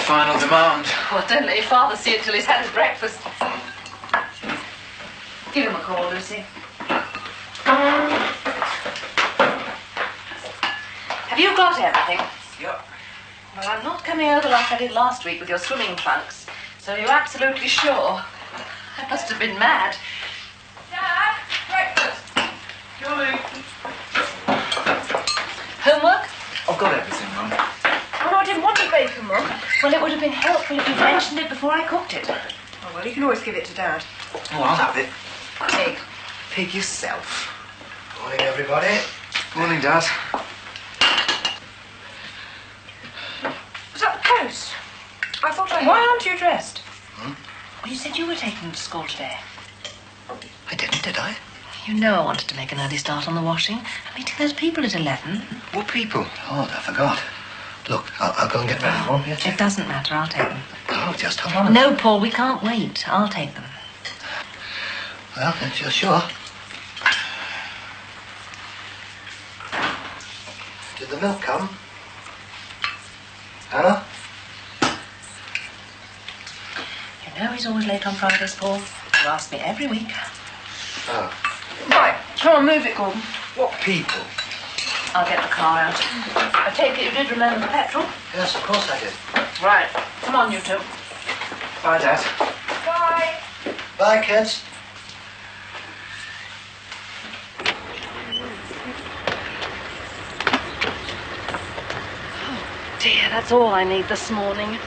final demand. Well, don't let your father see it till he's had his breakfast. Give him a call, Lucy. Have you got everything? Yep. Well, I'm not coming over like I did last week with your swimming trunks. So you're absolutely sure? I must have been mad. Dad, breakfast. Julie. Homework? I've got everything, Mum. Oh, no, I didn't want the bacon, Mum. Well, it would have been helpful if you'd mentioned it before I cooked it. Oh, well, you can always give it to Dad. Oh, I'll have it. Pig. Pig yourself. Morning, everybody. Morning, Dad. Was that the post? I thought I... Why aren't you dressed? Hmm? Well, you said you were taking them to school today. I didn't, did I? You know I wanted to make an early start on the washing. I'm meeting those people at 11. What people? Oh, I forgot. Look, I'll go and get ready. Won't you? It doesn't matter. I'll take them. Oh, just hold on. No, Paul, we can't wait. I'll take them. Well, if you're sure. Did the milk come? Anna? You know he's always late on Fridays, Paul. You ask me every week. Oh. Right, come on, move it, Gordon. What people? I'll get the car out. I take it you did remember the petrol? Yes, of course I did. Right. Come on, you two. Bye, Dad. Bye. Bye, kids. Dear, that's all I need this morning.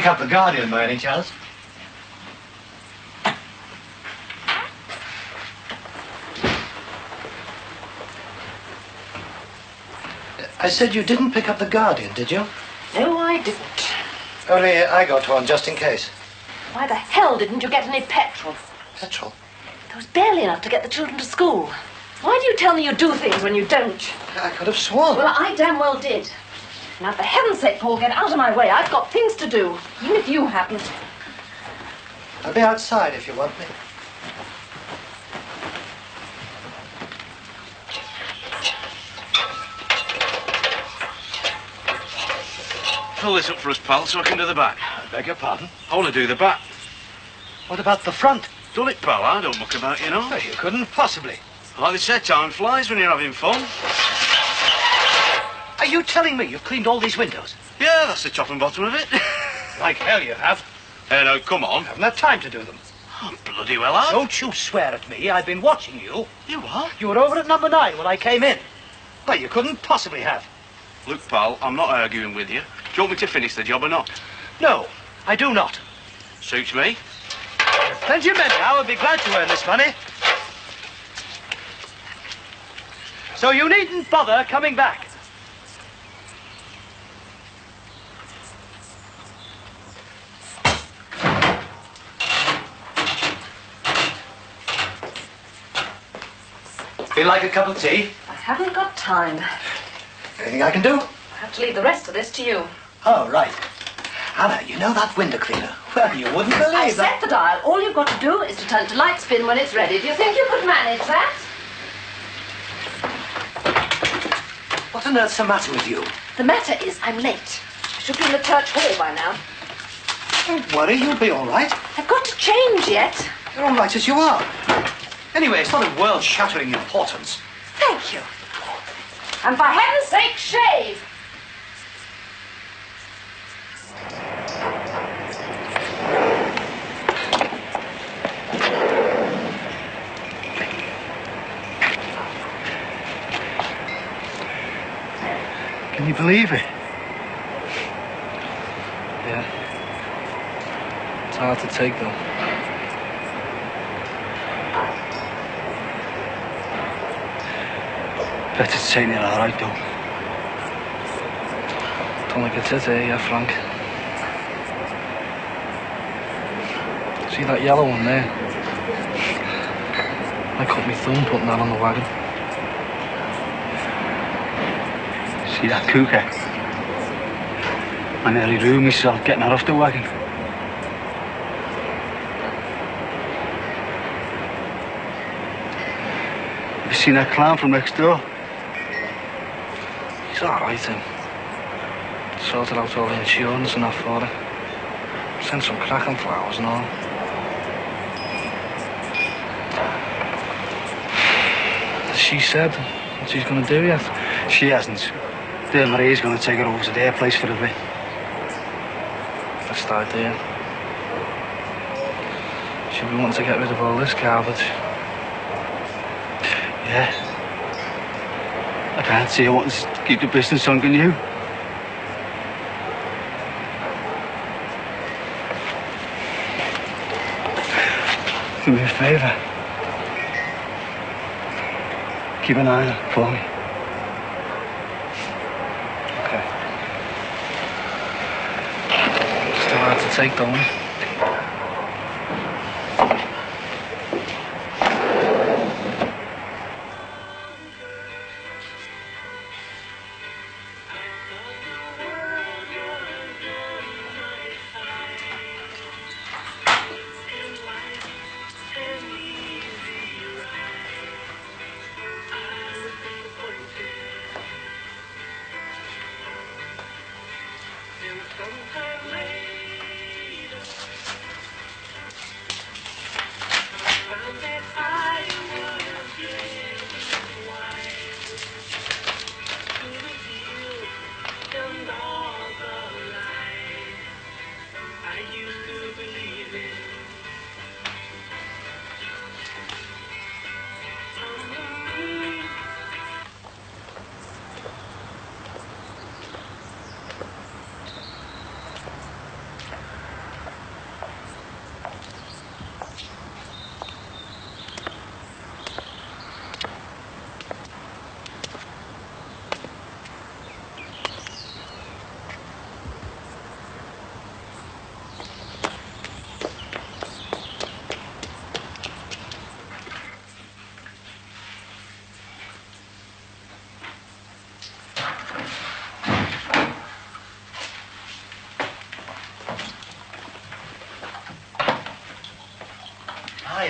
pick up the Guardian by any chance? I said you didn't pick up the Guardian, did you? No, I didn't. Only I got one just in case. Why the hell didn't you get any petrol? Petrol? There was barely enough to get the children to school. Why do you tell me you do things when you don't? I could have sworn. Well, I damn well did. Now, for heaven's sake, Paul, get out of my way. I've got things to do, even if you haven't. I'll be outside if you want me. Pull this up for us, pal, so I can do the back. I beg your pardon? I want to do the back. What about the front? Done it, pal. I don't muck about, you know. Well, you couldn't possibly. Like they say, time flies when you're having fun. Are you telling me you've cleaned all these windows? Yeah, that's the top and bottom of it. Like hell you have. Hey, no, come on. I haven't had time to do them. Oh, bloody well, I... Don't you swear at me. I've been watching you. You what? You were over at number 9 when I came in. Well, you couldn't possibly have. Look, pal, I'm not arguing with you. Do you want me to finish the job or not? No, I do not. Suits me. There's plenty of men now would be glad to earn this money. So you needn't bother coming back. Feel like a cup of tea? I haven't got time. Anything I can do? I have to leave the rest of this to you. Oh, right. Anna, you know that window cleaner? Well, you wouldn't believe I that. set the dial. All you've got to do is to turn to light spin when it's ready. Do you think you could manage that? What on earth's the matter with you? The matter is, I'm late. I should be in the church hall by now. Don't worry, you'll be all right. I've got to change yet. You're all right as you are. Anyway, it's not of world-shattering importance. Thank you. And for heaven's sake, shave! Can you believe it? Yeah. It's hard to take, though. Bet it's taking it all right, though. Don't think it's it, yeah, Frank. See that yellow one there? I cut my thumb putting that on the wagon. See that cougar? I nearly ruined myself getting her off the wagon. Have you seen that clown from next door? He's alright, then. Sorted out all the insurance and that for her. Sent some cracking flowers and all. Has she said what she's going to do yet? She hasn't. Dear Marie's going to take her over to their place for a bit. Best idea. She'll be wanting to get rid of all this garbage. Yeah. I can't see her wanting to keep the business on, can you? Do me a favour. Keep an eye on her for me. Okay. Still hard to take, though, eh?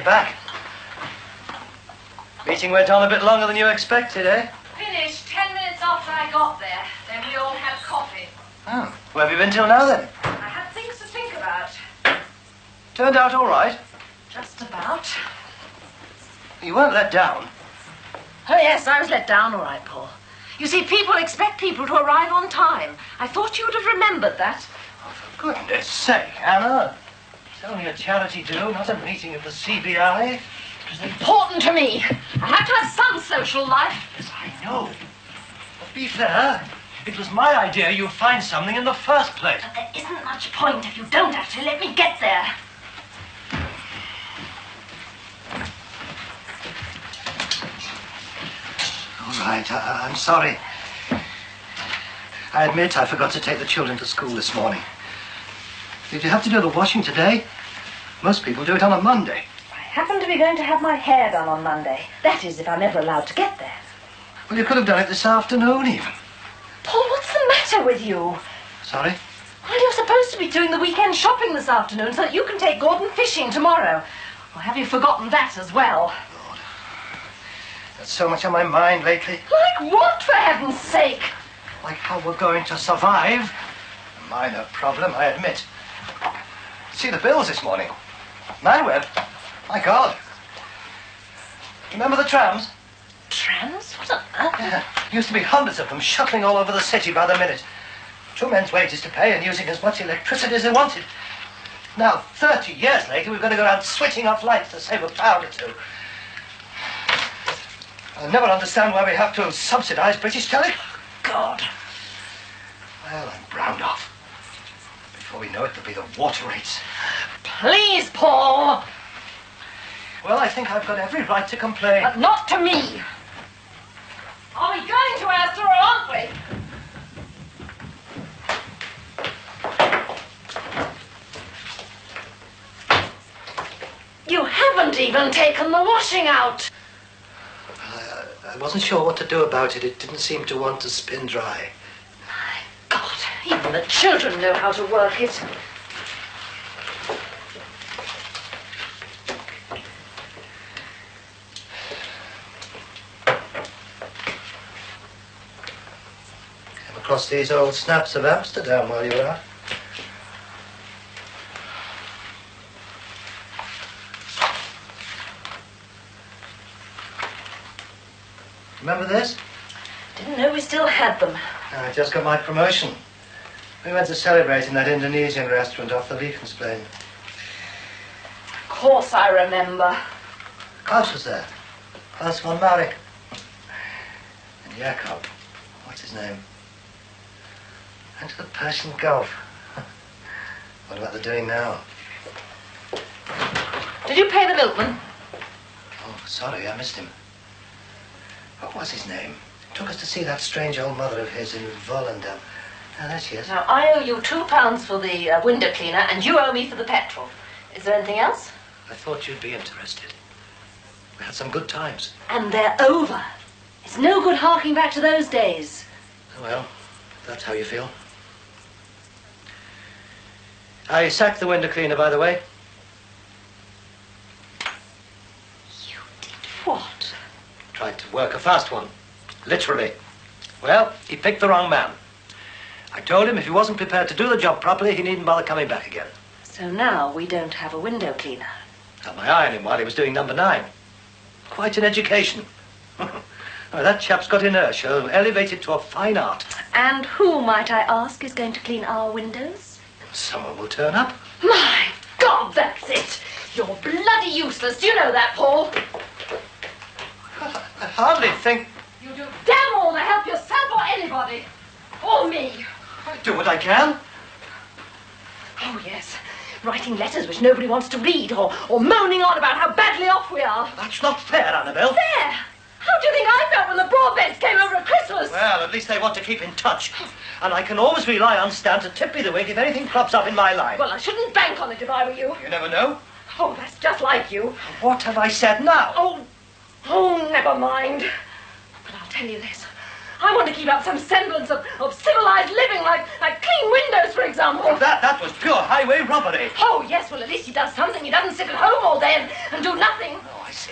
you're back. Meeting went on a bit longer than you expected, eh? Finished 10 minutes after I got there. Then we all had coffee. Oh, where have you been till now, then? I had things to think about. Turned out all right. Just about. You weren't let down. Oh, yes, I was let down all right, Paul. You see, people expect people to arrive on time. I thought you would have remembered that. Oh, for goodness sake, Anna. It's only a charity do, not a meeting of the CBI. It was important to me. I had to have some social life. Yes, I know. But be fair, it was my idea you find something in the first place. But there isn't much point if you don't actually let me get there. All right, I'm sorry. I admit I forgot to take the children to school this morning. Did you have to do the washing today? Most people do it on a Monday. I happen to be going to have my hair done on Monday. That is, if I'm ever allowed to get there. Well, you could have done it this afternoon, even. Paul, what's the matter with you? Sorry? Well, you're supposed to be doing the weekend shopping this afternoon so that you can take Gordon fishing tomorrow. Or have you forgotten that as well? Lord, there's so much on my mind lately. Like what, for heaven's sake? Like how we're going to survive. A minor problem, I admit. See the bills this morning. Manweb, my God. Remember the trams? Trams? What on earth? Yeah, used to be hundreds of them shuttling all over the city by the minute. 2 men's wages to pay and using as much electricity as they wanted. Now, 30 years later, we've got to go around switching off lights to save £1 or two. I'll never understand why we have to subsidise British telly. God. Well, I'm browned off. Before we know it, there'll be the water rates. Please, Paul. Well, I think I've got every right to complain. But not to me. Are we going to Astor, or aren't we? You haven't even taken the washing out. I wasn't sure what to do about it. It didn't seem to want to spin dry. My God, even the children know how to work it. Came across these old snaps of Amsterdam while you were out. Remember this? Didn't know we still had them. I just got my promotion. We went to celebrate in that Indonesian restaurant off the Liechtenstein. Of course I remember. Klaus was there. Klaus von Marek. And Jakob. What's his name? Went to the Persian Gulf. What about they doing now? Did you pay the milkman? Oh, sorry, I missed him. What was his name? Took us to see that strange old mother of his in Volendam. Ah, there she is. Now, I owe you £2 for the window cleaner, and you owe me for the petrol. Is there anything else? I thought you'd be interested. We had some good times. And they're over. It's no good harking back to those days. Oh, well, if that's how you feel. I sacked the window cleaner, by the way. You did what? Tried to work a fast one. Literally. Well, he picked the wrong man. I told him if he wasn't prepared to do the job properly, he needn't bother coming back again. So now we don't have a window cleaner. Had my eye on him while he was doing number 9. Quite an education. Oh, that chap's got inertia, elevated to a fine art. And who, might I ask, is going to clean our windows? Someone will turn up. My God, that's it! You're bloody useless. Do you know that, Paul? I hardly think... You do damn all to help yourself or anybody. Or me. I do what I can. Oh, yes. Writing letters which nobody wants to read, or moaning on about how badly off we are. That's not fair, Annabelle. There! How do you think I felt when the Broadbents came over at Christmas? Well, at least they want to keep in touch. And I can always rely on Stan to tip me the wink if anything crops up in my line. Well, I shouldn't bank on it if I were you. You never know. Oh, that's just like you. What have I said now? Oh, never mind. But I'll tell you this. I want to keep up some semblance of civilized living, like clean windows, for example. Well, that was pure highway robbery. Oh, yes, well, at least he does something. He doesn't sit at home all day and do nothing. Oh, I see.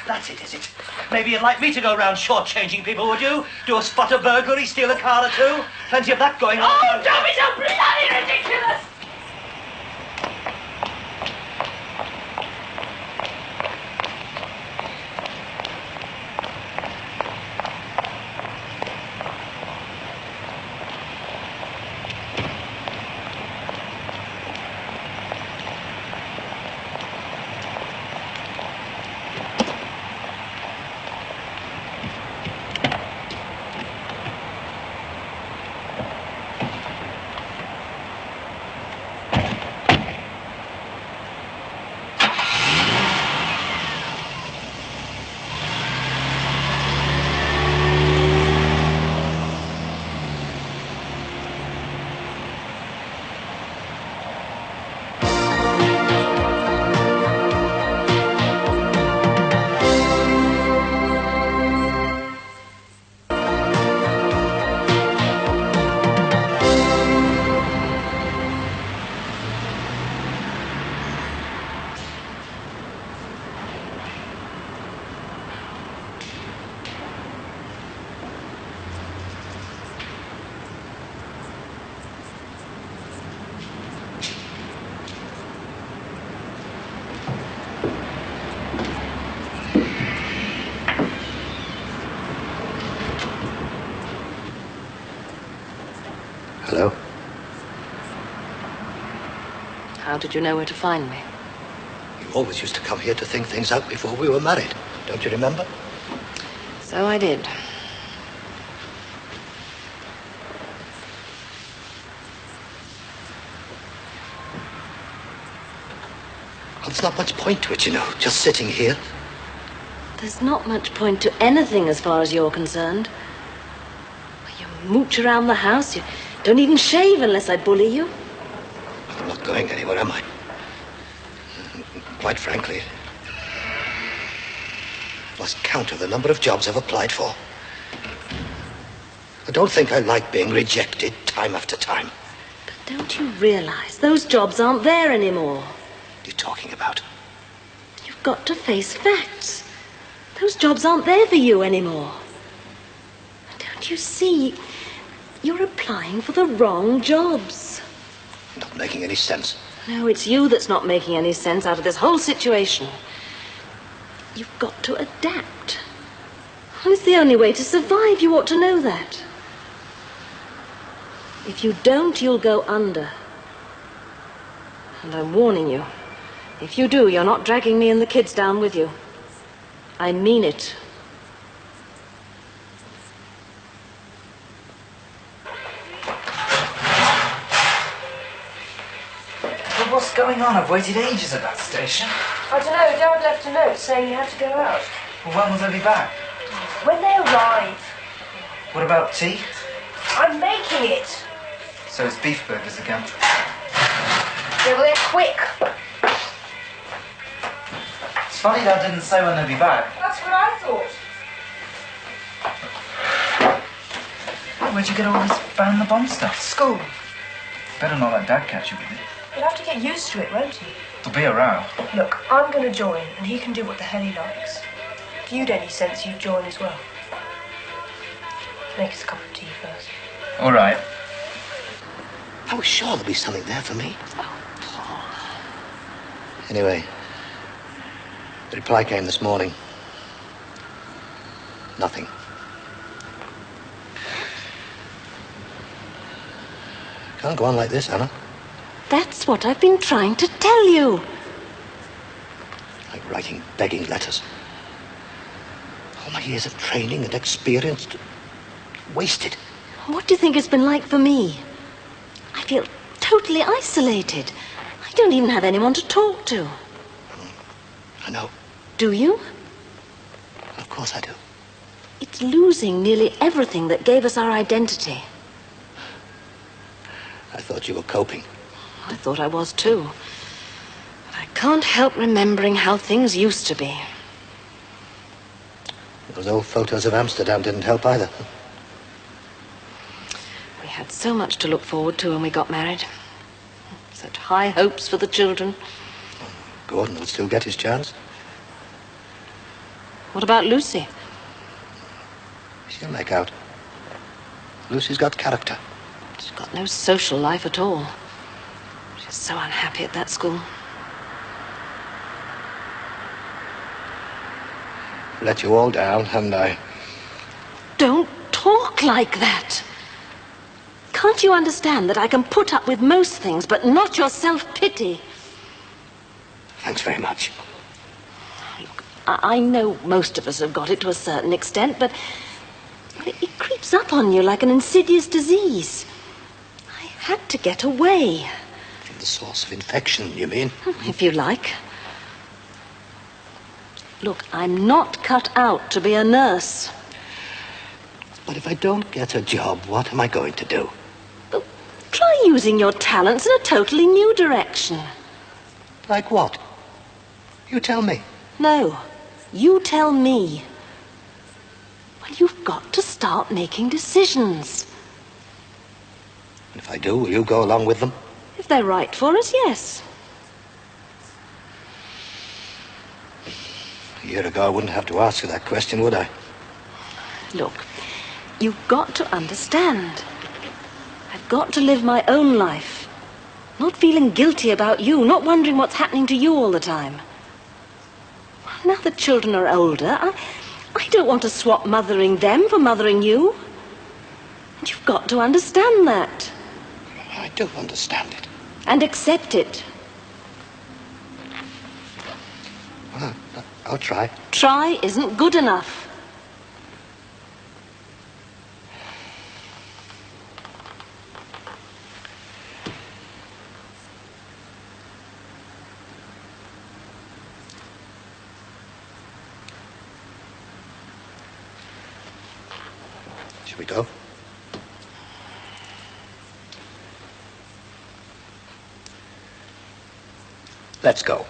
That's it, is it? Maybe you'd like me to go around shortchanging people, would you? Do a spot of burglary, steal a car or two? Plenty of that going on. Oh, don't be so bloody ridiculous! Hello? How did you know where to find me? You always used to come here to think things out before we were married. Don't you remember? So I did. Well, there's not much point to it, you know, just sitting here. There's not much point to anything as far as you're concerned. You mooch around the house. You don't even shave unless I bully you. I'm not going anywhere, am I? Quite frankly, I've lost count of the number of jobs I've applied for. I don't think I like being rejected time after time. But don't you realize those jobs aren't there anymore? What are you talking about? You've got to face facts. Those jobs aren't there for you anymore. Don't you see? You're applying for the wrong jobs. Not making any sense. No, it's you that's not making any sense out of this whole situation. You've got to adapt. Well, it's the only way to survive. You ought to know that. If you don't, you'll go under. And I'm warning you. If you do, you're not dragging me and the kids down with you. I mean it. What's going on? I've waited ages at that station. I don't know, Dad left a note saying you had to go out. Well, when will they be back? When they arrive. What about tea? I'm making it. So it's beef burgers again. Yeah, well, they're quick. It's funny Dad didn't say when they'll be back. That's what I thought. Where'd you get all this ban the bomb stuff? School. Better not let Dad catch you with it. You'll have to get used to it, won't he? There'll be a row. Look, I'm going to join, and he can do what the hell he likes. If you'd any sense, you'd join as well. Make us a cup of tea first. All right. I was sure there'd be something there for me. Anyway, the reply came this morning. Nothing. Can't go on like this, Anna. That's what I've been trying to tell you. Like writing begging letters. All my years of training and experience wasted. What do you think it's been like for me? I feel totally isolated. I don't even have anyone to talk to. I know. Do you? Of course I do. It's losing nearly everything that gave us our identity. I thought you were coping. I thought I was too. But I can't help remembering how things used to be. Those old photos of Amsterdam didn't help either. had so much to look forward to when we got married. Such high hopes for the children. Gordon will still get his chance. What about Lucy? She'll make out. Lucy's got character. She's got no social life at all. She's so unhappy at that school. Let you all down, haven't I? Don't talk like that. Can't you understand that I can put up with most things, but not your self-pity? Thanks very much. Look, I know most of us have got it to a certain extent, but it creeps up on you like an insidious disease. I had to get away. From the source of infection, you mean? If you like. Look, I'm not cut out to be a nurse. But if I don't get a job, what am I going to do? Well, try using your talents in a totally new direction. Like what? You tell me. No, you tell me. Well, you've got to start making decisions. And if I do, will you go along with them? If they're right for us, yes. A year ago, I wouldn't have to ask you that question, would I? Look, you've got to understand. I've got to live my own life. Not feeling guilty about you, not wondering what's happening to you all the time. Now that children are older, I don't want to swap mothering them for mothering you. And you've got to understand that. I do understand it. And accept it. Well, I'll try. Try isn't good enough. Shall we go? Let's go.